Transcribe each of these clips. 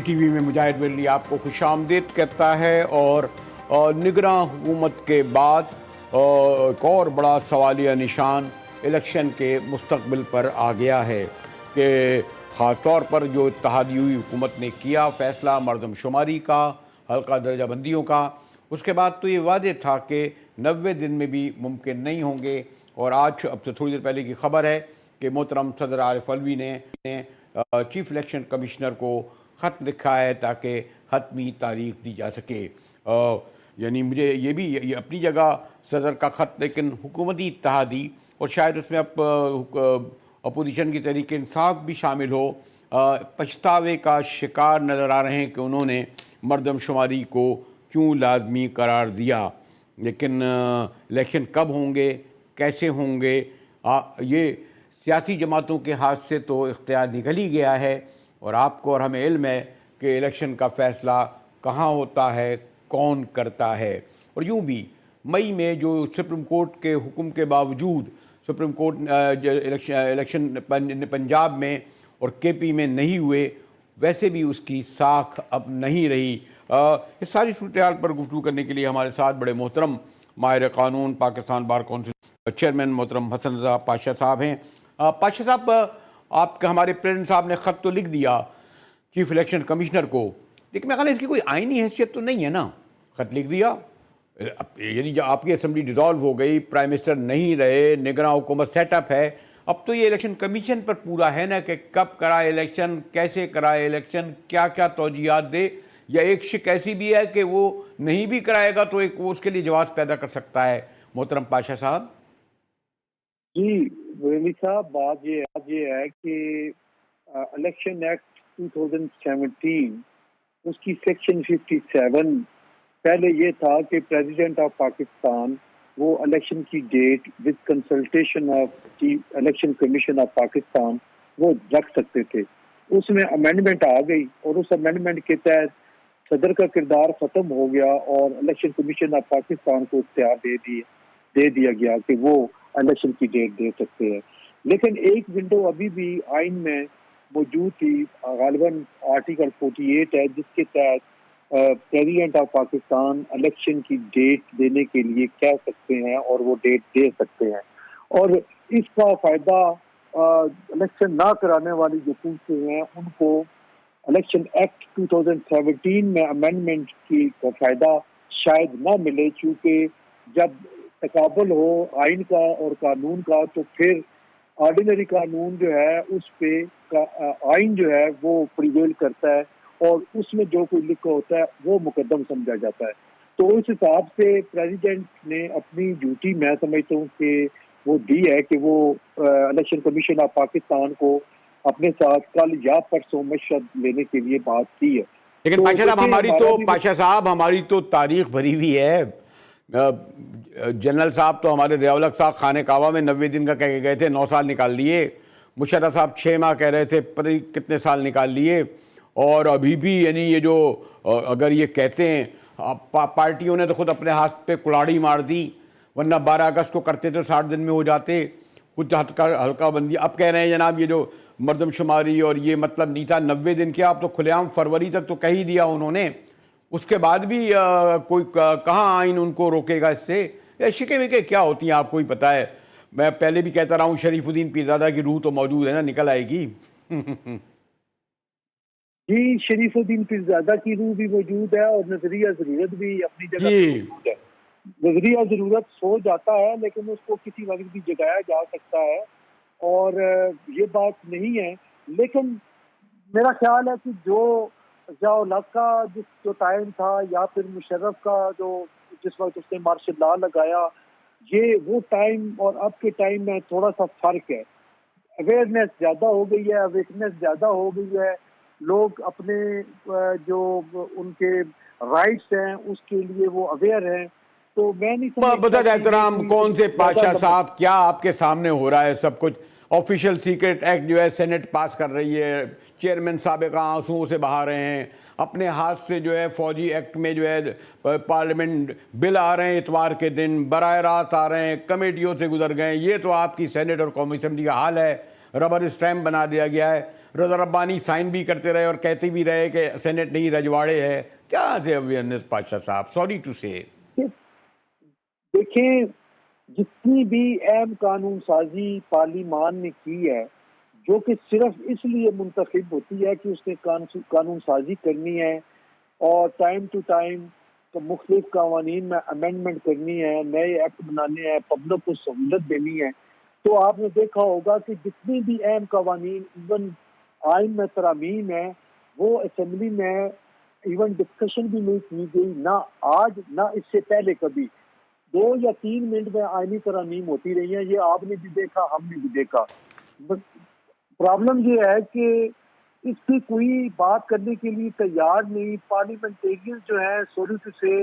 جی T V میں مجاہد ولی آپ کو خوش آمدید کہتا ہے اور نگراں حکومت کے بعد ایک اور بڑا سوالیہ نشان الیکشن کے مستقبل پر آ گیا ہے کہ خاص طور پر جو اتحادی ہوئی حکومت نے کیا فیصلہ مردم شماری کا، حلقہ درجہ بندیوں کا، اس کے بعد تو یہ واضح تھا کہ 90 دن میں بھی ممکن نہیں ہوں گے۔ اور آج اب سے تھوڑی دیر پہلے کی خبر ہے کہ محترم صدر عارف علوی نے چیف الیکشن کمشنر کو خط لکھا ہے تاکہ حتمی تاریخ دی جا سکے۔ یعنی مجھے یہ بھی اپنی جگہ صدر کا خط، لیکن حکومتی اتحادی اور شاید اس میں اب اپوزیشن کی تحریک انصاف بھی شامل ہو، پچھتاوے کا شکار نظر آ رہے ہیں کہ انہوں نے مردم شماری کو کیوں لازمی قرار دیا۔ لیکن الیکشن کب ہوں گے، کیسے ہوں گے، یہ سیاسی جماعتوں کے ہاتھ سے تو اختیار نکل ہی گیا ہے، اور آپ کو اور ہمیں علم ہے کہ الیکشن کا فیصلہ کہاں ہوتا ہے، کون کرتا ہے۔ اور یوں بھی مئی میں جو سپریم کورٹ کے حکم کے باوجود سپریم کورٹ الیکشن پنجاب میں اور کے پی میں نہیں ہوئے، ویسے بھی اس کی ساکھ اب نہیں رہی۔ اس ساری صورتحال پر گفتگو کرنے کے لیے ہمارے ساتھ بڑے محترم ماہر قانون، پاکستان بار کونسل چیئرمین محترم حسن رضا پاشا صاحب ہیں۔ پاشا صاحب، آپ کا ہمارے پریزیڈنٹ صاحب نے خط تو لکھ دیا چیف الیکشن کمشنر کو، لیکن میرا خیال ہے اس کی کوئی آئینی حیثیت تو نہیں ہے نا؟ خط لکھ دیا، یعنی جب آپ کی اسمبلی ڈیزالو ہو گئی، پرائم منسٹر نہیں رہے، نگراں حکومت سیٹ اپ ہے، اب تو یہ الیکشن کمیشن پر پورا ہے نا کہ کب کرائے الیکشن، کیسے کرائے الیکشن، کیا کیا توجیہات دے، یا ایک شک ایسی بھی ہے کہ وہ نہیں بھی کرائے گا تو ایک وہ اس کے لیے جواز پیدا کر سکتا ہے۔ محترم پاشا صاحب جی ولی صاحب، بات یہ ہے کہ الیکشن ایکٹ 2017 اس کی سیکشن 57 پہلے یہ تھا کہ پریزیڈنٹ آف پاکستان وہ الیکشن کی date with consultation of election commission of Pakistan وہ رکھ سکتے تھے۔ اس میں امینڈمنٹ آ گئی اور اس امینڈمنٹ کے تحت صدر کا کردار ختم ہو گیا اور الیکشن کمیشن آف پاکستان کو اختیار دے دیا گیا کہ وہ الیکشن کی ڈیٹ دے سکتے ہیں۔ لیکن ایک ونڈو ابھی بھی آئین میں موجود تھی، غالباً آرٹیکل 48 ہے، جس کے تحت پریزیڈنٹ آف پاکستان الیکشن کی ڈیٹ دینے کے لیے کہہ سکتے ہیں اور وہ ڈیٹ دے سکتے ہیں، اور اس کا فائدہ الیکشن نہ کرانے والی جو پوسٹیں ہیں ان کو الیکشن ایکٹ 2017 میں امینڈمنٹ کی فائدہ شاید نہ ملے، چونکہ جب تقابل ہو آئین کا اور قانون کا تو پھر آرڈینری قانون جو ہے اس پہ آئین جو ہے وہ پریویل کرتا ہے اور اس میں جو کوئی لکھا ہوتا ہے وہ مقدم سمجھا جاتا ہے۔ تو اس حساب سے پریزیڈنٹ نے اپنی ڈیوٹی میں سمجھتا ہوں کہ وہ دی ہے کہ وہ الیکشن کمیشن آف پاکستان کو اپنے ساتھ کل یا پرسوں مشورہ لینے کے لیے بات کی ہے۔ لیکن پاشا صاحب ہماری تو تاریخ بھری ہوئی ہے۔ جنرل صاحب تو ہمارے ضیاء الحق صاحب خانہ کعبہ میں 90 دن کا کہہ کے گئے تھے، 9 سال نکال لیے۔ مشرف صاحب 6 ماہ کہہ رہے تھے، پتہ نہیں کتنے سال نکال لیے۔ اور ابھی بھی یعنی یہ جو اگر یہ کہتے ہیں پارٹیوں نے تو خود اپنے ہاتھ پہ کلاڑی مار دی، ورنہ 12 اگست کو کرتے تو 60 دن میں ہو جاتے، کچھ حلقہ بندی۔ اب کہہ رہے ہیں جناب یہ جو مردم شماری اور یہ مطلب نہیں تھا 90 دن کیا، اب تو کھلے عام فروری تک تو کہہ ہی دیا انہوں نے، اس کے بعد بھی کوئی کہاں آئین ان کو روکے گا اس سے؟ شکے وکے کیا ہوتی ہیں آپ کو ہی پتہ ہے۔ میں پہلے بھی کہتا رہا ہوں شریف الدین پیرزادہ کی روح تو موجود ہے نا، نکل آئے گی۔ جی، شریف الدین پیرزادہ کی روح بھی موجود ہے اور نظریہ ضرورت بھی اپنی جگہ موجود ہے۔ نظریہ ضرورت سو جاتا ہے لیکن اس کو کسی وقت بھی جگایا جا سکتا ہے، اور یہ بات نہیں ہے۔ لیکن میرا خیال ہے کہ جو ضیاء الحق کا جو ٹائم تھا یا پھر مشرف کا جو جس وقت اس نے مارشل لا لگایا، یہ وہ ٹائم اور اب کے ٹائم میں تھوڑا سا فرق ہے۔ اویئرنیس زیادہ ہو گئی ہے، اویئرنیس زیادہ ہو گئی ہے، لوگ اپنے جو ان کے رائٹس ہیں اس کے لیے وہ اویئر ہیں۔ تو میں نہیں سمجھتا بدت احترام کون سے پاشا صاحب، کیا آپ کے سامنے ہو رہا ہے سب کچھ؟ آفیشیل سیکرٹ ایکٹ جو ہے سینٹ پاس کر رہی ہے، چیئرمین سابقہ آنسوؤں سے بہا رہے ہیں، اپنے ہاتھ سے جو ہے فوجی ایکٹ میں جو ہے پارلیمنٹ بل آ رہے ہیں اتوار کے دن، براہ راست آ رہے ہیں، کمیٹیوں سے گزر گئے ہیں۔ یہ تو آپ کی سینٹ اور قومی اسمبلی کا حال ہے، ربر اسٹیمپ بنا دیا گیا ہے۔ رضا ربانی سائن بھی کرتے رہے اور کہتے بھی رہے کہ سینٹ نہیں رجواڑے ہے. کیا سے اویئرنیس پاشا صاحب؟ سوری ٹو سے. دیکھیں جتنی بھی اہم قانون سازی پارلیمان نے کی ہے جو کہ صرف اس لیے منتخب ہوتی ہے کہ اس نے قانون سازی کرنی ہے اور ٹائم ٹو ٹائم مختلف قوانین میں امینڈمنٹ کرنی ہے، نئے ایکٹ بنانے ہیں، پبلک کو سہولت دینی ہے، تو آپ نے دیکھا ہوگا کہ جتنی بھی اہم قوانین ایون آئین میں ترامیم ہیں وہ اسمبلی میں ایون ڈسکشن بھی نہیں کی گئی، نہ آج نہ اس سے پہلے کبھی. 2 یا 3 منٹ میں آئینی ترامیم ہوتی رہی ہیں. یہ آپ نے بھی دیکھا، ہم نے بھی دیکھا. پرابلم یہ ہے کہ اس کی کوئی بات کرنے کے لیے تیار نہیں. پارلیمنٹیرین جو ہے سوری ٹو سے،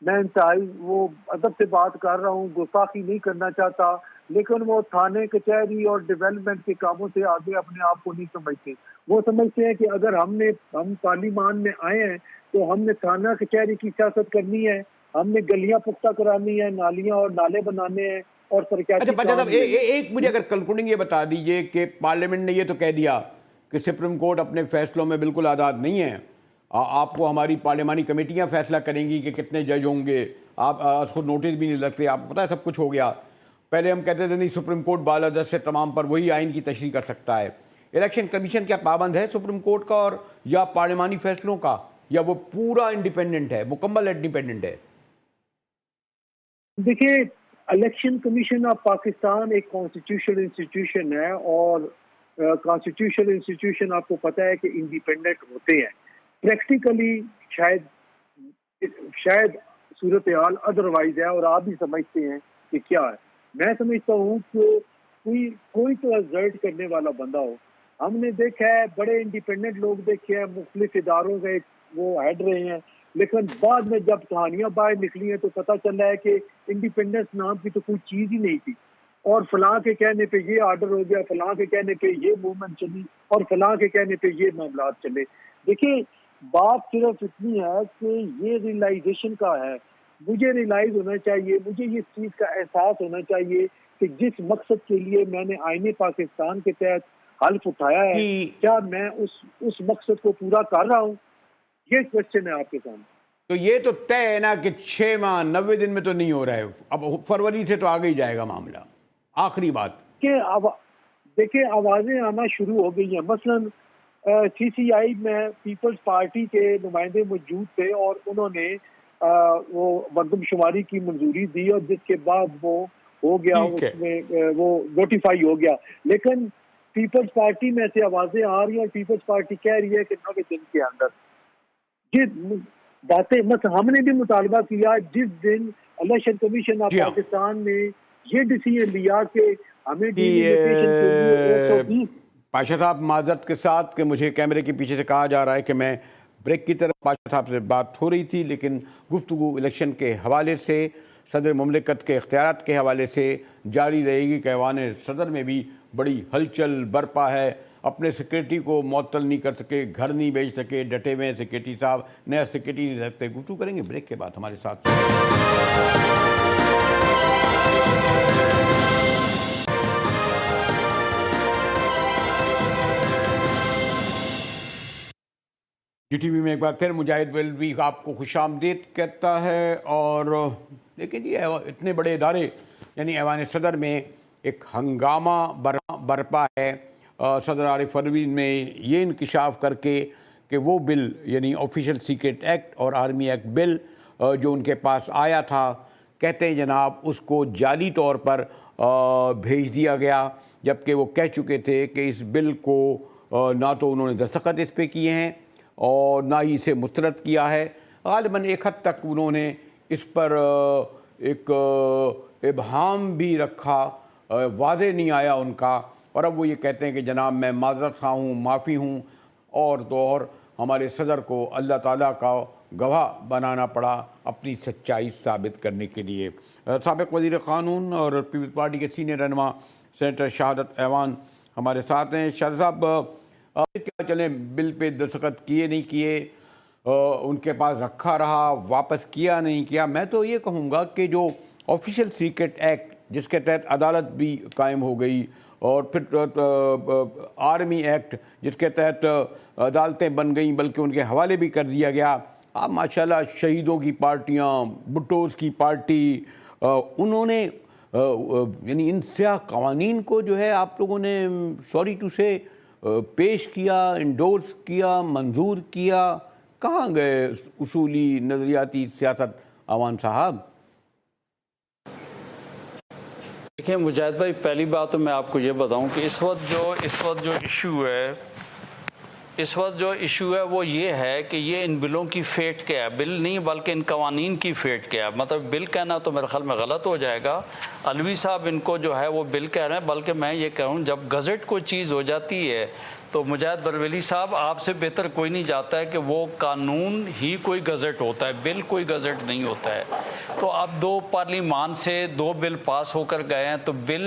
میں انتہائی وہ ادب سے بات کر رہا ہوں، گستاخی نہیں کرنا چاہتا، لیکن وہ تھانے کچہری اور ڈیولپمنٹ کے کاموں سے آگے اپنے آپ کو نہیں سمجھتے. وہ سمجھتے ہیں کہ اگر ہم پارلیمان میں آئے ہیں تو ہم نے تھانہ کچہری کی سیاست کرنی ہے، ہم نے گلیاں پختہ کرانی ہے، نالیاں اور نالے بنانے ہیں اور اچھا ترقیاتی پاشا کام. صاحب ایک مجھے اگر کنکلوڈنگ یہ بتا دیجئے کہ پارلیمنٹ نے یہ تو کہہ دیا کہ سپریم کورٹ اپنے فیصلوں میں بالکل آزاد نہیں ہے، آپ کو ہماری پارلیمانی کمیٹیاں فیصلہ کریں گی کہ کتنے جج ہوں گے، آپ اس کو نوٹس بھی نہیں لگتے، آپ کو پتہ ہے سب کچھ ہو گیا. پہلے ہم کہتے تھے نہیں سپریم کورٹ بالادست سے تمام پر وہی آئین کی تشریح کر سکتا ہے. الیکشن کمیشن کیا پابند ہے سپریم کورٹ کا اور یا پارلیمانی فیصلوں کا، یا وہ پورا انڈیپینڈنٹ ہے، مکمل انڈیپینڈنٹ ہے؟ دیکھیے الیکشن کمیشن آف پاکستان ایک کانسٹیٹیوشنل انسٹیٹیوشن ہے اور کانسٹیٹیوشنل انسٹیٹیوشن آپ کو پتہ ہے کہ انڈیپینڈنٹ ہوتے ہیں. پریکٹیکلی شاید صورتحال ادروائز ہے اور آپ بھی سمجھتے ہیں کہ کیا ہے. میں سمجھتا ہوں کہ کوئی تو ریزلٹ کرنے والا بندہ ہو. ہم نے دیکھا ہے بڑے انڈیپینڈنٹ لوگ دیکھے ہیں، مختلف اداروں کے وہ ہیڈ رہے ہیں، لیکن بعد میں جب کہانیاں باہر نکلی ہیں تو پتہ چلا ہے کہ انڈیپینڈنس نام کی تو کوئی چیز ہی نہیں تھی، اور فلاں کے کہنے پہ یہ آرڈر ہو گیا، فلاں کے کہنے پہ یہ موومنٹ چلی اور فلاں کے کہنے پہ یہ معاملات چلے. دیکھیں بات صرف اتنی ہے کہ یہ ریئلائزیشن کا ہے. مجھے ریئلائز ہونا چاہیے، مجھے یہ چیز کا احساس ہونا چاہیے کہ جس مقصد کے لیے میں نے آئین پاکستان کے تحت حلف اٹھایا ہے کیا میں اس مقصد کو پورا کر رہا ہوں. یہ کوشچن ہے آپ کے سامنے. تو یہ تو طے ہے نا کہ 6 ماہ 90 دن میں تو نہیں ہو رہا ہے، اب فروری سے تو آگے ہی جائے گا معاملہ. آخری بات کہ دیکھیں آوازیں آنا شروع ہو گئی ہیں. مثلاً سی سی آئی میں پیپلز پارٹی کے نمائندے موجود تھے اور انہوں نے وہ مردم شماری کی منظوری دی اور جس کے بعد وہ ہو گیا، اس میں وہ نوٹیفائی ہو گیا. لیکن پیپلز پارٹی میں سے آوازیں آ رہی ہیں اور پیپلز پارٹی کہہ رہی ہے کہ 90 دن کے اندر یہ باتیں ہم نے بھی مطالبہ کیا. جس دن الیکشن کمیشن آف پاکستان نے یہ ڈیسیژن لیا کہ ہمیں ڈیلیمیٹیشن کے لیے 120. پاشا صاحب معذرت کے ساتھ کہ مجھے کیمرے کے پیچھے سے کہا جا رہا ہے کہ میں بریک کی طرف، پاشا صاحب سے بات ہو رہی تھی لیکن گفتگو الیکشن کے حوالے سے، صدر مملکت کے اختیارات کے حوالے سے جاری رہے گی کہ ایوان صدر میں بھی بڑی ہلچل برپا ہے. اپنے سیکریٹری کو معطل نہیں کر سکے، گھر نہیں بھیج سکے، ڈٹے ہوئے سیکریٹری صاحب، نیا سیکریٹری نہیں رکھتے. گفتگو کریں گے بریک کے بعد ہمارے ساتھ. جی ٹی وی میں ایک بار پھر مجاہد بلوی آپ کو خوش آمدید کہتا ہے. اور دیکھیں جی اتنے بڑے ادارے یعنی ایوان صدر میں ایک ہنگامہ برپا ہے. صدر عارف پروین میں یہ انکشاف کر کے کہ وہ بل یعنی آفیشل سیکرٹ ایکٹ اور آرمی ایکٹ بل جو ان کے پاس آیا تھا، کہتے ہیں جناب اس کو جعلی طور پر بھیج دیا گیا، جبکہ وہ کہہ چکے تھے کہ اس بل کو نہ تو انہوں نے دستخط اس پہ کیے ہیں اور نہ ہی اسے مسترد کیا ہے. غالباً ایک حد تک انہوں نے اس پر ایک ابہام بھی رکھا، واضح نہیں آیا ان کا. اور اب وہ یہ کہتے ہیں کہ جناب میں معذرت خواہ ہوں، معافی ہوں. اور تو اور ہمارے صدر کو اللہ تعالیٰ کا گواہ بنانا پڑا اپنی سچائی ثابت کرنے کے لیے. سابق وزیر قانون اور پیپلز پارٹی کے سینئر رہنما سینیٹر شہادت ایوان ہمارے ساتھ ہیں. شاہد صاحب کیا چلیں بل پہ دستخط کیے نہیں کیے، ان کے پاس رکھا رہا، واپس کیا نہیں کیا. میں تو یہ کہوں گا کہ جو آفیشل سیکرٹ ایکٹ جس کے تحت عدالت بھی قائم ہو گئی اور پھر آرمی ایکٹ جس کے تحت عدالتیں بن گئیں بلکہ ان کے حوالے بھی کر دیا گیا. آپ ماشاءاللہ شہیدوں کی پارٹیاں، بھٹوز کی پارٹی، انہوں نے یعنی ان سیاہ قوانین کو جو ہے آپ لوگوں نے سوری ٹو سے پیش کیا، انڈورس کیا، منظور کیا. کہاں گئے اصولی نظریاتی سیاست اعوان صاحب؟ دیکھیں مجاہد بھائی، پہلی بات تو میں آپ کو یہ بتاؤں کہ اس وقت جو ایشو ہے وہ یہ ہے کہ یہ ان بلوں کی فیٹ کیا ہے. بل نہیں بلکہ ان قوانین کی فیٹ کیا ہے. مطلب بل کہنا تو میرے خیال میں غلط ہو جائے گا. علوی صاحب ان کو جو ہے وہ بل کہہ رہے ہیں، بلکہ میں یہ کہوں جب گزٹ کوئی چیز ہو جاتی ہے تو مجاہد برویلی صاحب آپ سے بہتر کوئی نہیں جاتا ہے کہ وہ قانون ہی کوئی گزٹ ہوتا ہے، بل کوئی گزٹ نہیں ہوتا ہے. تو اب 2 پارلیمان سے 2 بل پاس ہو کر گئے ہیں، تو بل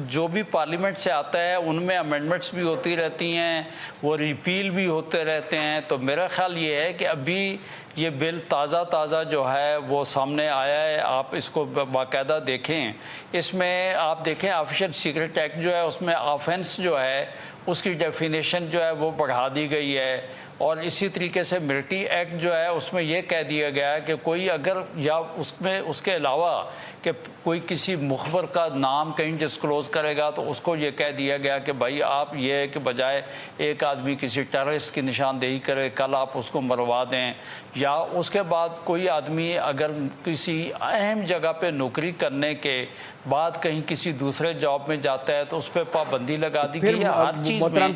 جو بھی پارلیمنٹ سے آتا ہے ان میں امینڈمنٹس بھی ہوتی رہتی ہیں، وہ ریپیل بھی ہوتے رہتے ہیں. تو میرا خیال یہ ہے کہ ابھی یہ بل تازہ جو ہے وہ سامنے آیا ہے. آپ اس کو باقاعدہ دیکھیں. اس میں آپ دیکھیں آفیشیل سیکرٹ ایکٹ جو ہے اس میں آفینس جو ہے اس کی ڈیفینیشن جو ہے وہ بڑھا دی گئی ہے. اور اسی طریقے سے ملٹری ایکٹ جو ہے اس میں یہ کہہ دیا گیا ہے کہ کوئی اگر یا اس کے علاوہ کہ کوئی کسی مخبر کا نام کہیں ڈسکلوز کرے گا تو اس کو یہ کہہ دیا گیا کہ بھائی آپ یہ ہے کہ بجائے ایک آدمی کسی ٹیررسٹ کی نشاندہی کرے کل آپ اس کو مروا دیں. یا اس کے بعد کوئی آدمی اگر کسی اہم جگہ پہ نوکری کرنے کے بعد کہیں کسی دوسرے جاب میں جاتا ہے تو اس پہ پابندی لگا دی گئی ہے. ہر چیز میں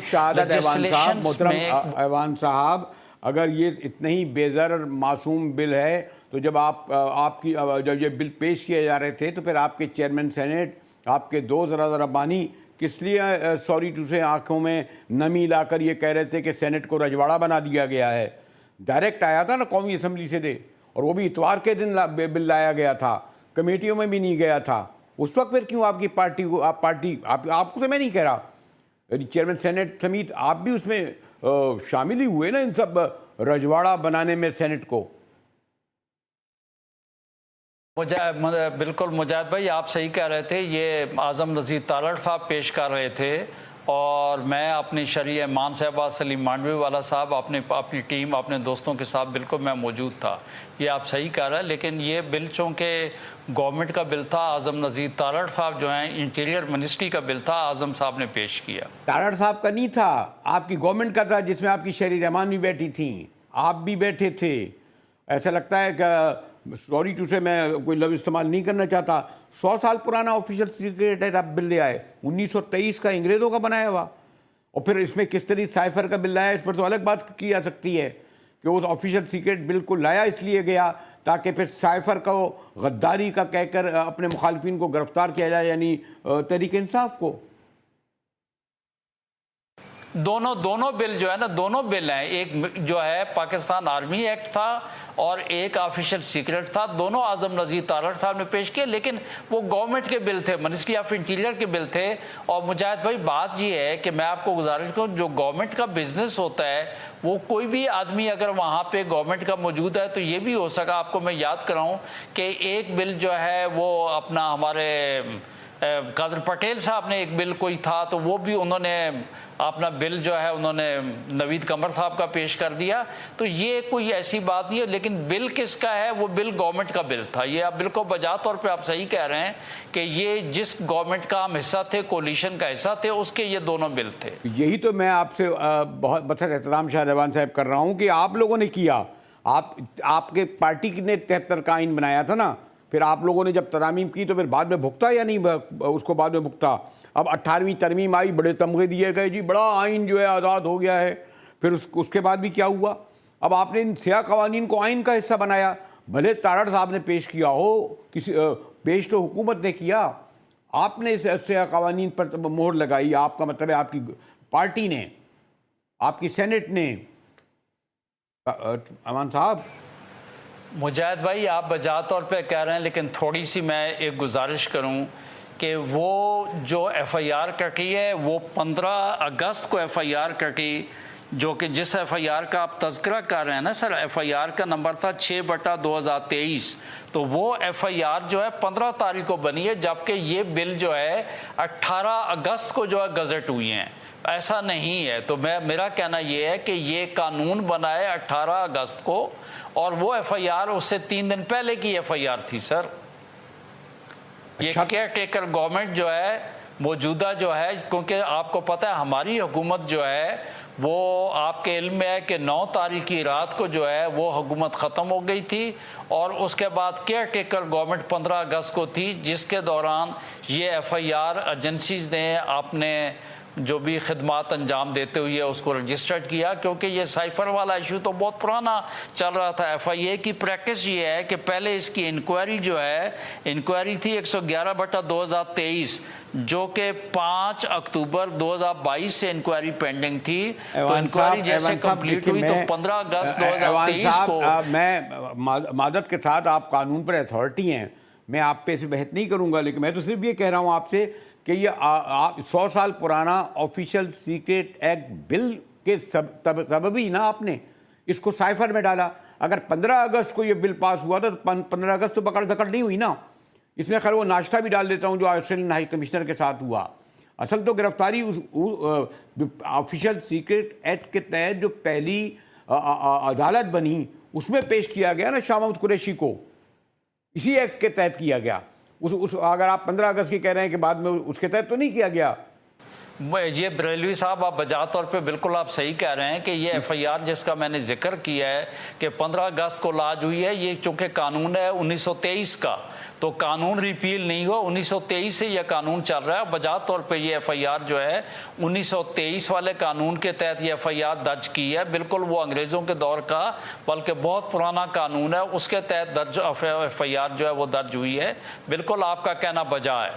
محترم ایوان صاحب اگر یہ اتنے ہی بے ضرر معصوم بل ہے تو جب جب یہ بل پیش کیے جا رہے تھے تو پھر آپ کے چیئرمین سینٹ آپ کے دوست رضا ربانی کس لیے سوری ٹو سے آنکھوں میں نمی لا کر یہ کہہ رہے تھے کہ سینٹ کو رجواڑہ بنا دیا گیا ہے؟ ڈائریکٹ آیا تھا نا قومی اسمبلی سے اور وہ بھی اتوار کے دن بل لایا گیا تھا، کمیٹیوں میں بھی نہیں گیا تھا. اس وقت پھر کیوں آپ کی پارٹی کو آپ کو تو میں نہیں کہہ رہا، چیئرمین سینٹ سمیت آپ بھی اس میں شامل ہی ہوئے نا ان سب رجواڑہ بنانے میں سینٹ کو. بالکل مجاہد بھائی آپ صحیح کہہ رہے تھے. یہ اعظم نذیر تالڑ صاحب پیش کر رہے تھے اور میں اپنی شرعی امان صاحبہ سلیم مانڈوی والا صاحب اپنی ٹیم اپنے دوستوں کے ساتھ بالکل میں موجود تھا. یہ آپ صحیح کہہ رہے ہیں. لیکن یہ بل چونکہ گورنمنٹ کا بل تھا، اعظم نذیر تالڑ صاحب جو ہیں انٹیریئر منسٹری کا بل تھا، اعظم صاحب نے پیش کیا. تالڑ صاحب کا نہیں تھا، آپ کی گورنمنٹ کا تھا جس میں آپ کی شہری رحمان بھی بیٹھی تھیں، آپ بھی بیٹھے تھے. ایسا لگتا ہے کہ سوری ٹو سے میں کوئی لفظ استعمال نہیں کرنا چاہتا، 100 سال پرانا آفیشل سیکرٹ ہے. آپ بل لے آئے 1923 کا انگریزوں کا بنایا ہوا، اور پھر اس میں کس طرح سائفر کا بل لایا اس پر تو الگ بات کی جا سکتی ہے کہ وہ آفیشل سیکرٹ بل کو لایا اس لیے گیا تاکہ پھر سائفر کو غداری کا کہہ کر اپنے مخالفین کو گرفتار کیا جائے، یعنی تحریک انصاف کو. دونوں بل جو ہے نا، دونوں بل ہیں. ایک جو ہے پاکستان آرمی ایکٹ تھا اور ایک آفیشل سیکرٹ تھا. دونوں اعظم نذیر تالڑ صاحب نے پیش کیے، لیکن وہ گورنمنٹ کے بل تھے، منسٹری آف انٹیریئر کے بل تھے. اور مجاہد بھائی بات یہ ہے کہ میں آپ کو گزارش کروں، جو گورنمنٹ کا بزنس ہوتا ہے وہ کوئی بھی آدمی اگر وہاں پہ گورنمنٹ کا موجود ہے تو یہ بھی ہو سکا. آپ کو میں یاد کراؤں کہ ایک بل جو ہے وہ اپنا ہمارے قادر پٹیل صاحب نے ایک بل کوئی تھا تو وہ بھی انہوں نے اپنا بل جو ہے انہوں نے نوید قمر صاحب کا پیش کر دیا. تو یہ کوئی ایسی بات نہیں ہے. لیکن بل کس کا ہے؟ وہ بل گورنمنٹ کا بل تھا. یہ آپ بالکل بجا طور پہ آپ صحیح کہہ رہے ہیں کہ یہ جس گورنمنٹ کا ہم حصہ تھے، کولیشن کا حصہ تھے، اس کے یہ دونوں بل تھے. یہی تو میں آپ سے بہت بہت احترام شاہ ایوان صاحب کر رہا ہوں کہ آپ لوگوں نے کیا. آپ کے پارٹی نے 73 کا آئین بنایا تھا نا، پھر آپ لوگوں نے جب ترامیم کی تو پھر بعد میں بھگتا یا نہیں اس کو بعد میں بھگتا؟ اب 18ویں ترمیم آئی، بڑے تمغے دیے گئے، جی بڑا آئین جو ہے آزاد ہو گیا ہے. پھر اس کے بعد بھی کیا ہوا؟ اب آپ نے ان سیاہ قوانین کو آئین کا حصہ بنایا. بھلے تالڑ صاحب نے پیش کیا ہو، پیش تو حکومت نے کیا، آپ نے اس سیاہ قوانین پر مہر لگائی. آپ کا مطلب ہے آپ کی پارٹی نے، آپ کی سینٹ نے. امان صاحب مجاہد بھائی آپ بجا طور پہ کہہ رہے ہیں، لیکن تھوڑی سی میں ایک گزارش کروں کہ وہ جو ایف آئی آر کٹی ہے وہ 15 اگست کو ایف آئی آر کٹی، جو کہ جس ایف آئی آر کا آپ تذکرہ کر رہے ہیں نا سر، ایف آئی آر کا نمبر تھا 6/2023، تو وہ ایف آئی آر جو ہے 15 تاریخ کو بنی ہے، جبکہ یہ بل جو ہے 18 اگست کو جو ہے گزٹ ہوئی ہیں۔ ایسا نہیں ہے، تو میرا کہنا یہ ہے کہ یہ قانون بنا ہے 18 اگست کو، اور وہ ایف آئی آر اس سے 3 دن پہلے کی ایف آئی آر تھی سر۔ یہ کیئر ٹیکر گورنمنٹ جو ہے موجودہ جو ہے، کیونکہ آپ کو پتہ ہے ہماری حکومت جو ہے وہ آپ کے علم میں ہے کہ 9 تاریخ کی رات کو جو ہے وہ حکومت ختم ہو گئی تھی، اور اس کے بعد کیئر ٹیکر گورنمنٹ 15 اگست کو تھی، جس کے دوران یہ ایف آئی آر ایجنسیز نے اپنے جو بھی خدمات انجام دیتے ہوئے اس کو رجسٹرڈ کیا، کیونکہ یہ سائفر والا ایشو تو بہت پرانا چل رہا تھا۔ ایف آئی اے کی پریکٹس یہ ہے کہ پہلے اس کی انکوائری جو ہے، انکوائری تھی 111/2023، جو کہ 5 اکتوبر 2022 سے انکوائری پینڈنگ تھی، تو انکوائری جیسے کمپلیٹ ہوئی تو 15 اگست 2023 کو۔ میں معذرت کے ساتھ، آپ قانون پر اتھارٹی ہیں، میں آپ پہ سے بحث نہیں کروں گا، لیکن میں تو صرف یہ کہہ رہا ہوں آپ سے کہ یہ 100 سال پرانا آفیشل سیکریٹ ایکٹ بل کے سبب ہی نا آپ نے اس کو سائفر میں ڈالا۔ اگر 15 اگست کو یہ بل پاس ہوا تھا تو 15 اگست تو پکڑ دھکڑ نہیں ہوئی نا۔ اس میں خیر وہ ناشتہ بھی ڈال دیتا ہوں جو آسٹریلین ہائی کمشنر کے ساتھ ہوا۔ اصل تو گرفتاری آفیشل سیکریٹ ایکٹ کے تحت جو پہلی عدالت بنی اس میں پیش کیا گیا نا شاہ محمود قریشی کو، اسی ایکٹ کے تحت کیا گیا۔ اگر آپ 15 اگست کی کہہ رہے ہیں کہ بعد میں اس کے تحت تو نہیں کیا گیا۔ یہ بریلوی صاحب آپ بجا طور پہ بالکل آپ صحیح کہہ رہے ہیں کہ یہ ایف آئی آر جس کا میں نے ذکر کیا ہے کہ 15 اگست کو لاج ہوئی ہے، یہ چونکہ قانون ہے 1923 کا، تو قانون ریپیل نہیں ہوا، 1923 سے یہ قانون چل رہا ہے۔ بجا طور پہ یہ ایف آئی آر جو ہے 1923 والے قانون کے تحت یہ ایف آئی آر درج کی ہے، بالکل وہ انگریزوں کے دور کا بلکہ بہت پرانا قانون ہے، اس کے تحت درج ایف آئی آر جو ہے وہ درج ہوئی ہے۔ بالکل آپ کا کہنا بجا ہے،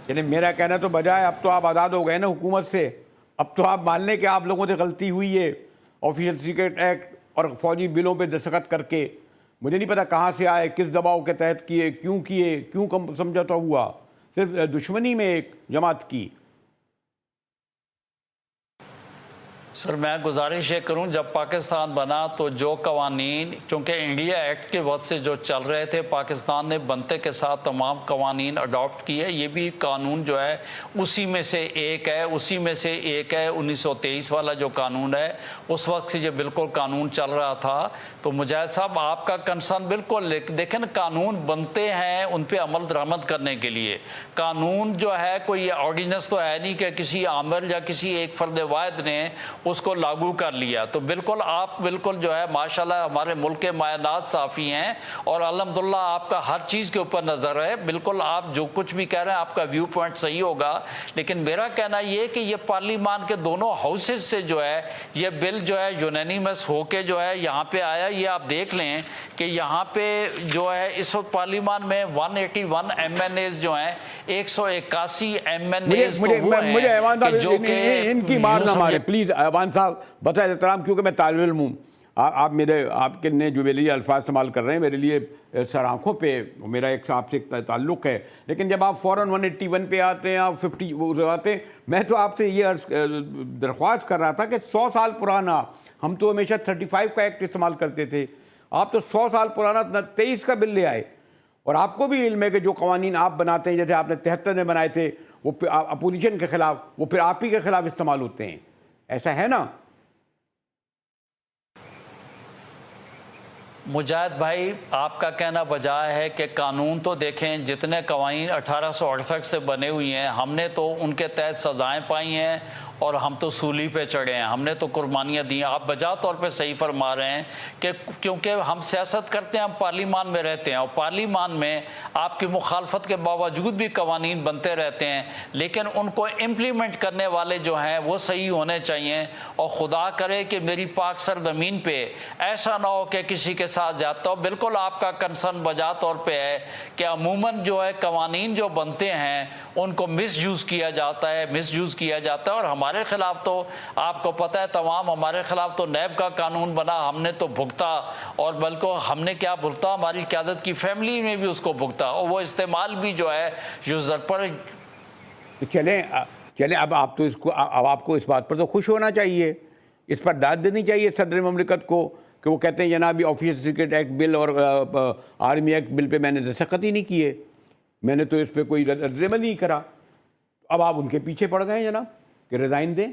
یعنی میرا کہنا تو بجائے، اب تو آپ آزاد ہو گئے نا حکومت سے، اب تو آپ مان لیں کہ آپ لوگوں سے غلطی ہوئی ہے آفیشل سیکریٹ ایکٹ اور فوجی بلوں پہ دستخط کر کے۔ مجھے نہیں پتا کہاں سے آئے، کس دباؤ کے تحت کیے، کیوں کم سمجھوتا ہوا، صرف دشمنی میں ایک جماعت کی۔ سر میں گزارش یہ کروں، جب پاکستان بنا تو جو قوانین چونکہ انڈیا ایکٹ کے وقت سے جو چل رہے تھے، پاکستان نے بنتے کے ساتھ تمام قوانین اڈاپٹ کیے۔ یہ بھی قانون جو ہے اسی میں سے ایک ہے، 1923 والا جو قانون ہے، اس وقت سے یہ بالکل قانون چل رہا تھا۔ تو مجاہد صاحب آپ کا کنسرن بالکل، دیکھیں قانون بنتے ہیں ان پہ عمل درآمد کرنے کے لیے۔ قانون جو ہے کوئی آرڈیننس تو ہے نہیں کہ کسی عامر یا کسی ایک فرد واحد نے اس کو لاگو کر لیا۔ تو بالکل آپ بالکل جو ہے ماشاءاللہ ہمارے ملک کے معینات صافی ہیں، اور الحمدللہ آپ کا ہر چیز کے اوپر نظر ہے، بالکل آپ جو کچھ بھی کہہ رہے ہیں آپ کا ویو پوائنٹ صحیح ہوگا۔ لیکن میرا کہنا یہ کہ یہ پارلیمان کے دونوں ہاؤسز سے جو ہے یہ بل جو ہے یونینیمس ہو کے جو ہے یہاں پہ آیا۔ یہ آپ دیکھ لیں کہ یہاں پہ جو ہے اس وقت پارلیمان میں 181 ایم این ایز جو ہیں، 181 ایم این ایز مجھے ایوان صاحب ان کی مار نہ مارے پلیز، ایوان صاحب بطور احترام، کیونکہ میں طالب علم ہوں، آپ کے نے جو میرے لیے الفاظ استعمال کر رہے ہیں میرے لیے سر آنکھوں پہ میرا ایک آپ سے تعلق ہے، لیکن جب آپ فوراً 181 پہ آتے ہیں، آپ 50 آتے ہیں، میں تو آپ سے یہ درخواست کر رہا تھا کہ 100 سال پرانا، ہم تو ہمیشہ 35 کا ایکٹ استعمال کرتے تھے، آپ تو 100 سال پرانا 23 کا بل لے آئے، اور آپ کو بھی علم ہے کہ جو قوانین آپ بناتے ہیں، جیسے آپ نے 73 میں بنائے تھے، وہ اپوزیشن کے خلاف، وہ پھر آپ ہی کے خلاف استعمال ہوتے ہیں، ایسا ہے نا؟ مجاہد بھائی آپ کا کہنا بجائے ہے کہ قانون تو دیکھیں، جتنے قوانین 1868 سے بنے ہوئی ہیں، ہم نے تو ان کے تحت سزائیں پائی ہیں، اور ہم تو سولی پہ چڑھے ہیں، ہم نے تو قربانیاں دی ہیں۔ آپ بجا طور پہ صحیح فرما رہے ہیں کہ کیونکہ ہم سیاست کرتے ہیں، ہم پارلیمان میں رہتے ہیں، اور پارلیمان میں آپ کی مخالفت کے باوجود بھی قوانین بنتے رہتے ہیں، لیکن ان کو امپلیمنٹ کرنے والے جو ہیں وہ صحیح ہونے چاہیے۔ اور خدا کرے کہ میری پاک سرزمین پہ ایسا نہ ہو کہ کسی کے ساتھ جاتا ہو۔ بالکل آپ کا کنسرن بجا طور پہ ہے کہ عموماً جو ہے قوانین جو بنتے ہیں ان کو مس یوز کیا جاتا ہے، اور ہمارے خلاف تو آپ کو پتہ ہے تمام ہمارے خلاف تو نیب کا قانون بنا، ہم نے تو بھگتا، اور بلکہ ہم نے کیا بھگتا، ہماری قیادت کی فیملی میں بھی اس کو بھگتا، اور وہ استعمال بھی جو ہے یوزر پر۔ چلیں اب آپ کو اس بات پر تو خوش ہونا چاہیے اس پر داد دینی چاہیے صدر مملکت کو کہ وہ کہتے ہیں جناب یہ آفیشل سیکرٹ ایکٹ بل اور آرمی ایکٹ بل پہ میں نے دستخط ہی نہیں کیے، میں نے تو اس پہ کوئی رد عمل نہیں کرا. اب آپ ان کے پیچھے پڑ گئے ہیں جناب کہ ریزائن دیں.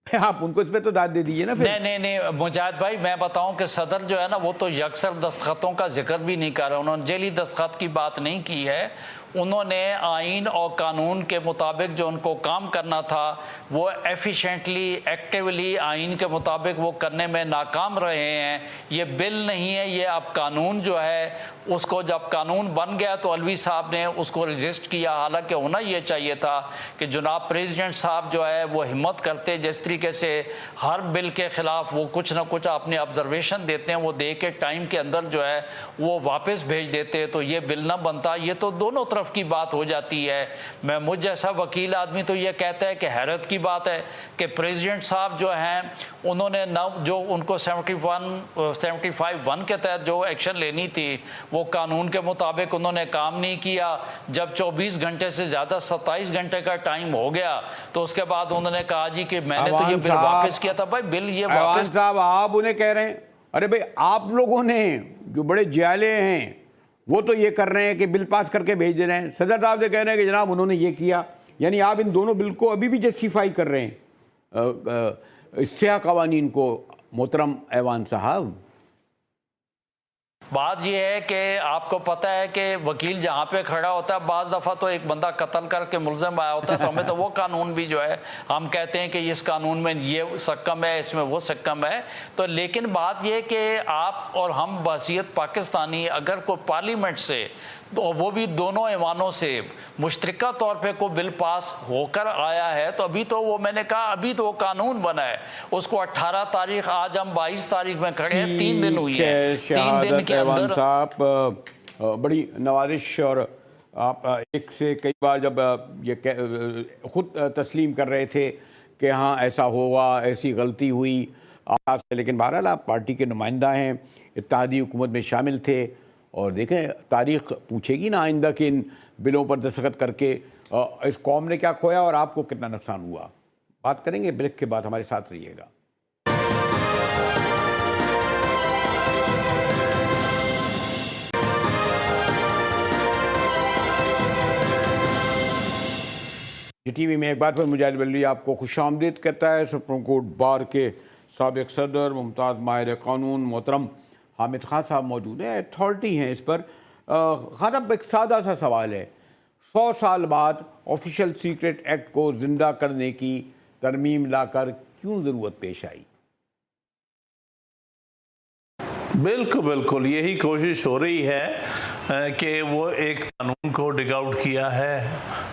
آپ ان کو اس پہ تو داد دے دیجیے نا پھر. نہیں مجاہد بھائی میں بتاؤں کہ صدر جو ہے نا وہ تو یکسر دستخطوں کا ذکر بھی نہیں کر رہا، انہوں نے جعلی دستخط کی بات نہیں کی ہے. انہوں نے آئین اور قانون کے مطابق جو ان کو کام کرنا تھا وہ ایفیشینٹلی ایکٹیولی آئین کے مطابق وہ کرنے میں ناکام رہے ہیں. یہ بل نہیں ہے، یہ اب قانون جو ہے اس کو جب قانون بن گیا تو علوی صاحب نے اس کو رجسٹ کیا، حالانکہ ہونا یہ چاہیے تھا کہ جناب پریزیڈنٹ صاحب جو ہے وہ ہمت کرتے جس طریقے سے ہر بل کے خلاف وہ کچھ نہ کچھ اپنے آبزرویشن دیتے ہیں وہ دے کے ٹائم کے اندر جو ہے وہ واپس بھیج دیتے تو یہ بل نہ بنتا. یہ تو دونوں طرف کی بات ہو جاتی ہے. مجھ جیسا وکیل آدمی تو یہ کہتا ہے کہ حیرت کی بات ہے کہ پریزیڈنٹ صاحب جو ہیں انہوں نے جو ان کو 75(1) کے تحت جو ایکشن لینی تھی وہ قانون کے مطابق انہوں نے کام نہیں کیا. جب 24 گھنٹے سے زیادہ 27 گھنٹے کا ٹائم ہو گیا تو اس کے بعد انہوں نے کہا جی کہ میں نے تو یہ بل واپس کیا تھا. بھائی بل یہ واپس صاحب آپ انہیں کہہ رہے ہیں ارے بھائی آپ لوگوں نے جو بڑے جیالے ہیں وہ تو یہ کر رہے ہیں کہ بل پاس کر کے بھیج دے رہے ہیں. صدر صاحب سے کہہ رہے ہیں کہ جناب انہوں نے یہ کیا. یعنی آپ ان دونوں بل کو ابھی بھی جسٹیفائی کر رہے ہیں سیاہ قوانین کو. محترم ایوان صاحب بات یہ ہے کہ آپ کو پتہ ہے کہ وکیل جہاں پہ کھڑا ہوتا ہے بعض دفعہ تو ایک بندہ قتل کر کے ملزم آیا ہوتا ہے تو ہمیں تو وہ قانون بھی جو ہے ہم کہتے ہیں کہ اس قانون میں یہ سکم ہے اس میں وہ سکم ہے. تو لیکن بات یہ کہ آپ اور ہم بحیثیت پاکستانی اگر کوئی پارلیمنٹ سے تو وہ بھی دونوں ایوانوں سے مشترکہ طور پہ کوئی بل پاس ہو کر آیا ہے تو ابھی تو وہ میں نے کہا ابھی تو وہ قانون بنا ہے اس کو 18 تاریخ آج ہم 22 تاریخ میں کھڑے ہیں 3 دن ہوئی ہے. 3 دن کے اندر صاحب بڑی نوازش اور آپ ایک سے کئی بار جب یہ خود تسلیم کر رہے تھے کہ ہاں ایسا ہوا ایسی غلطی ہوئی آپ سے لیکن بہرحال آپ پارٹی کے نمائندہ ہیں اتحادی حکومت میں شامل تھے اور دیکھیں تاریخ پوچھے گی نا آئندہ کہ ان بلوں پر دستخط کر کے اس قوم نے کیا کھویا اور آپ کو کتنا نقصان ہوا. بات کریں گے بریک کے بعد ہمارے ساتھ رہیے گا. ٹی وی میں ایک بار پر مجاہد بلوی آپ کو خوش آمدید کہتا ہے. سپریم کورٹ بار کے سابق صدر ممتاز ماہر قانون محترم حامد خان صاحب موجود ہیں، اتھارٹی ہیں اس پر. خان صاحب ایک سادہ سا سوال ہے، 100 سال بعد آفیشل سیکرٹ ایکٹ کو زندہ کرنے کی ترمیم لا کر کیوں ضرورت پیش آئی؟ بالکل یہی کوشش ہو رہی ہے کہ وہ ایک قانون کو ڈگ آؤٹ کیا ہے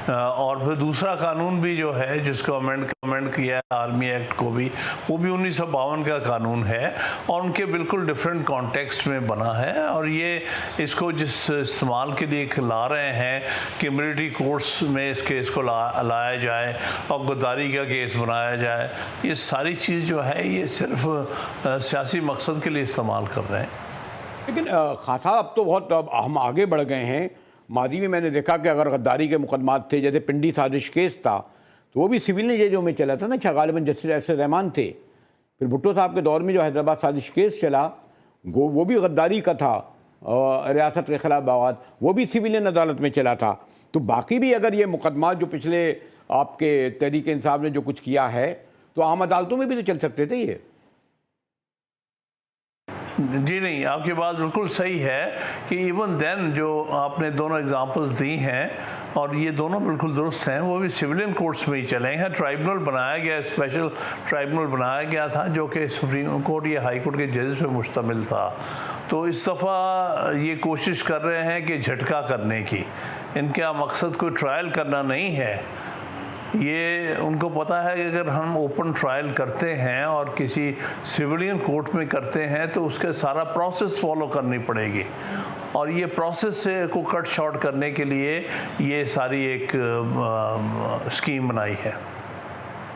اور پھر دوسرا قانون بھی جو ہے جس کو امینڈ کیا ہے آرمی ایکٹ کو بھی وہ بھی 1952 کا قانون ہے اور ان کے بالکل ڈیفرنٹ کانٹیکسٹ میں بنا ہے. اور یہ اس کو جس استعمال کے لیے لا رہے ہیں کہ ملٹری کورٹس میں اس کیس کو لایا جائے اور غداری کا کیس بنایا جائے، یہ ساری چیز جو ہے یہ صرف سیاسی مقصد کے لیے استعمال کر رہے ہیں. لیکن خان صاحب اب تو بہت ہم آگے بڑھ گئے ہیں. ماضی میں نے دیکھا کہ اگر غداری کے مقدمات تھے جیسے پنڈی سازش کیس تھا تو وہ بھی سول ججوں میں چلا تھا نا، غالباً جسٹس ایس رحمان تھے. پھر بھٹو صاحب کے دور میں جو حیدرآباد سازش کیس چلا وہ بھی غداری کا تھا، ریاست کے خلاف بغاوت، وہ بھی سویلین عدالت میں چلا تھا. تو باقی بھی اگر یہ مقدمات جو پچھلے آپ کے تحریک انصاف نے جو کچھ کیا ہے تو عام عدالتوں میں بھی تو چل سکتے تھے یہ. جی نہیں، آپ کی بات بالکل صحیح ہے کہ ایون دین جو آپ نے دونوں اگزامپلز دی ہیں اور یہ دونوں بالکل درست ہیں، وہ بھی سویلین کورٹس میں ہی چلے ہیں. ٹرائبونل بنایا گیا، اسپیشل ٹرائبونل بنایا گیا تھا جو کہ سپریم کورٹ یا ہائی کورٹ کے ججز پہ مشتمل تھا. تو اس دفعہ یہ کوشش کر رہے ہیں کہ جھٹکا کرنے کی، ان کا مقصد کوئی ٹرائل کرنا نہیں ہے. یہ ان کو پتہ ہے کہ اگر ہم اوپن ٹرائل کرتے ہیں اور کسی سویلین کورٹ میں کرتے ہیں تو اس کے سارا پروسیس فالو کرنی پڑے گی اور یہ پروسیس سے کو کٹ شارٹ کرنے کے لیے یہ ساری ایک اسکیم بنائی ہے.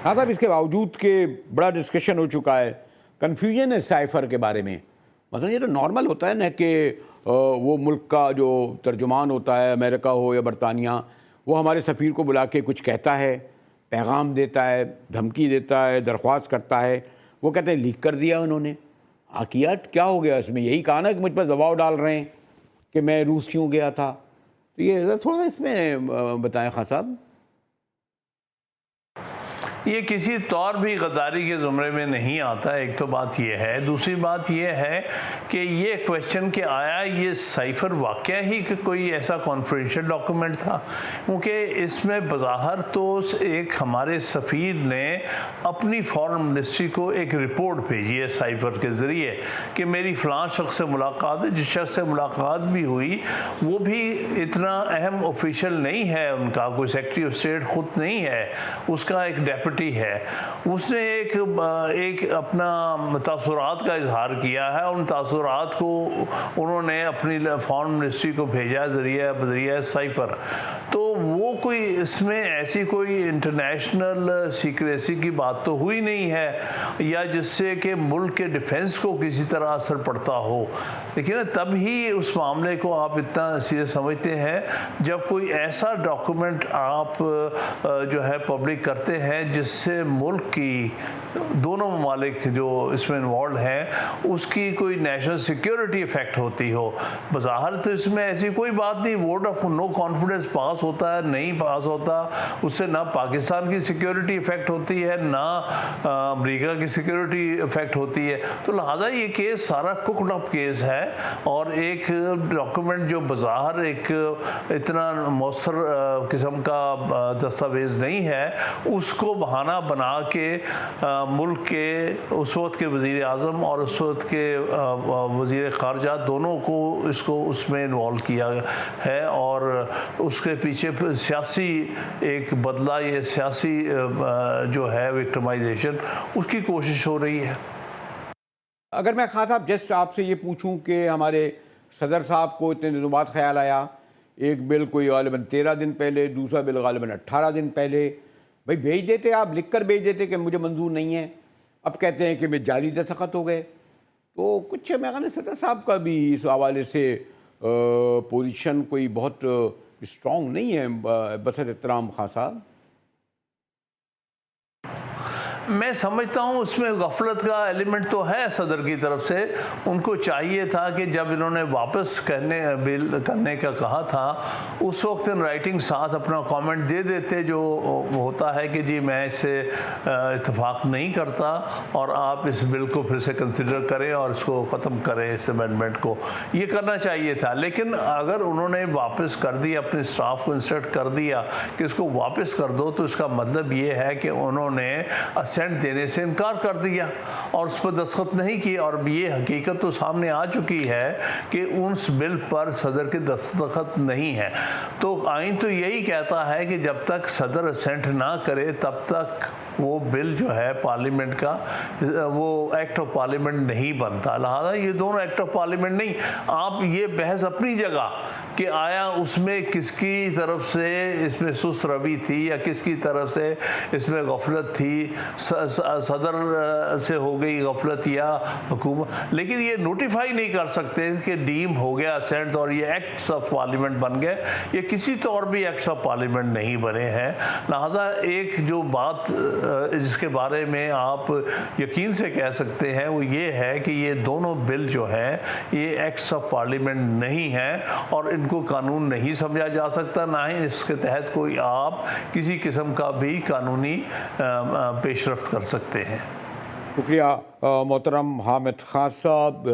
ہاں صاحب اس کے باوجود کہ بڑا ڈسکشن ہو چکا ہے، کنفیوژن ہے سائفر کے بارے میں. مثلا یہ تو نارمل ہوتا ہے نا کہ وہ ملک کا جو ترجمان ہوتا ہے امریکہ ہو یا برطانیہ وہ ہمارے سفیر کو بلا کے کچھ کہتا ہے، پیغام دیتا ہے، دھمکی دیتا ہے، درخواست کرتا ہے. وہ کہتے ہیں لیک کر دیا انہوں نے. کیا کیا ہو گیا اس میں؟ یہی کہا نا کہ مجھ پر دباؤ ڈال رہے ہیں کہ میں روس کیوں گیا تھا. تو یہ تھوڑا اس میں بتائیں خان صاحب. یہ کسی طور بھی غداری کے زمرے میں نہیں آتا. ایک تو بات یہ ہے. دوسری بات یہ ہے کہ یہ کویشچن کہ آیا یہ سائفر واقعہ ہی کہ کوئی ایسا کانفیڈینشیل ڈاکومنٹ تھا، کیونکہ اس میں بظاہر تو ایک ہمارے سفیر نے اپنی فارن منسٹری کو ایک رپورٹ بھیجی ہے سائفر کے ذریعے کہ میری فلاں شخص سے ملاقات ہے. جس شخص سے ملاقات بھی ہوئی وہ بھی اتنا اہم آفیشیل نہیں ہے، ان کا کوئی سیکرٹری آف اسٹیٹ خود نہیں ہے، اس کا ایک ڈیپٹی ہے. اس نے ایک اپنا تاثرات کا اظہار کیا ہے. ان تاثرات کو انہوں نے اپنی فارن منسٹری کو بھیجا ذریعہ سائفر. تو وہ کوئی اس میں ایسی کوئی انٹرنیشنل سیکریسی کی بات تو ہوئی نہیں ہے یا جس سے کہ ملک کے ڈیفنس کو کسی طرح اثر پڑتا ہو. لیکن تب ہی اس معاملے کو آپ اتنا سیریس سمجھتے ہیں جب کوئی ایسا ڈاکومنٹ آپ جو ہے پبلک کرتے ہیں جس سے ملک کی دونوں ممالک جو اس میں انوالوڈ ہیں اس کی کوئی نیشنل سیکیورٹی افیکٹ ہوتی ہو. بظاہر تو اس میں ایسی کوئی بات نہیں. ووٹ آف نو کانفیڈنس پاس ہوتا ہے، نہیں پاس ہوتا، اس سے نہ پاکستان کی سیکیورٹی افیکٹ ہوتی ہے نہ امریکہ کی سیکیورٹی افیکٹ ہوتی ہے. تو لہٰذا یہ کیس سارا ککڈ اپ کیس ہے اور ایک ڈاکومنٹ جو بظاہر ایک اتنا مؤثر قسم کا دستاویز نہیں ہے اس کو بہانہ بنا کے ملک کے اس وقت کے وزیر اعظم اور اس وقت کے وزیر خارجہ دونوں کو اس میں انوالو کیا ہے اور اس کے پیچھے سیاسی ایک بدلہ، یہ سیاسی جو ہے وکٹمائزیشن اس کی کوشش ہو رہی ہے. اگر میں خان صاحب جسٹ آپ سے یہ پوچھوں کہ ہمارے صدر صاحب کو اتنے دنوں بعد خیال آیا، ایک بل کوئی غالباً 13 دن پہلے، دوسرا بل غالباً 18 دن پہلے، بھائی بھیج دیتے، آپ لکھ کر بھیج دیتے کہ مجھے منظور نہیں ہے. اب کہتے ہیں کہ میں جعلی دستخط ہو گئے. تو کچھ میں کہا صدر صاحب کا بھی اس حوالے سے پوزیشن کوئی بہت اسٹرانگ نہیں ہے بصد احترام خان صاحب. میں سمجھتا ہوں اس میں غفلت کا ایلیمنٹ تو ہے صدر کی طرف سے. ان کو چاہیے تھا کہ جب انہوں نے واپس بل کرنے کا کہا تھا اس وقت ان رائٹنگ ساتھ اپنا کامنٹ دے دیتے جو ہوتا ہے کہ جی میں اس سے اتفاق نہیں کرتا اور آپ اس بل کو پھر سے کنسیڈر کریں اور اس کو ختم کریں، اس امینڈمنٹ کو. یہ کرنا چاہیے تھا. لیکن اگر انہوں نے واپس کر دیا، اپنے اسٹاف کو انسٹرکٹ کر دیا کہ اس کو واپس کر دو، تو اس کا مطلب یہ ہے کہ انہوں نے دینے سے انکار کر دیا اور اس پر دستخط نہیں کیے. اور یہ حقیقت تو سامنے آ چکی ہے کہ اس بل پر صدر کے دستخط نہیں ہے. تو آئین تو یہی کہتا ہے کہ جب تک صدر اسینٹ نہ کرے تب تک وہ بل جو ہے پارلیمنٹ کا وہ ایکٹ آف پارلیمنٹ نہیں بنتا. لہذا یہ دونوں ایکٹ آف پارلیمنٹ نہیں. آپ یہ بحث اپنی جگہ کہ آیا اس میں کس کی طرف سے اس میں سست روی تھی یا کس کی طرف سے اس میں غفلت تھی، صدر سے ہو گئی غفلت یا حکومت. لیکن یہ نوٹیفائی نہیں کر سکتے کہ ڈیم ہو گیا اسینٹ اور یہ ایکٹس آف پارلیمنٹ بن گئے. یہ کسی طور بھی ایکٹس آف پارلیمنٹ نہیں بنے ہیں. لہذا ایک جو بات جس کے بارے میں آپ یقین سے کہہ سکتے ہیں وہ یہ ہے کہ یہ دونوں بل جو ہے یہ ایکٹس آف پارلیمنٹ نہیں ہیں اور ان کو قانون نہیں سمجھا جا سکتا، نہ ہی اس کے تحت کوئی آپ کسی قسم کا بھی قانونی پیش رفت کر سکتے ہیں. شکریہ محترم حامد خان صاحب.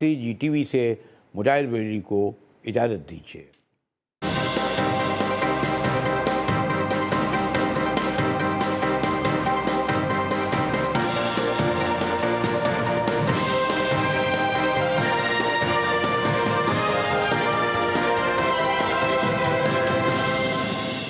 جی ٹی وی سے مجاہد ویری کو اجازت دیجیے.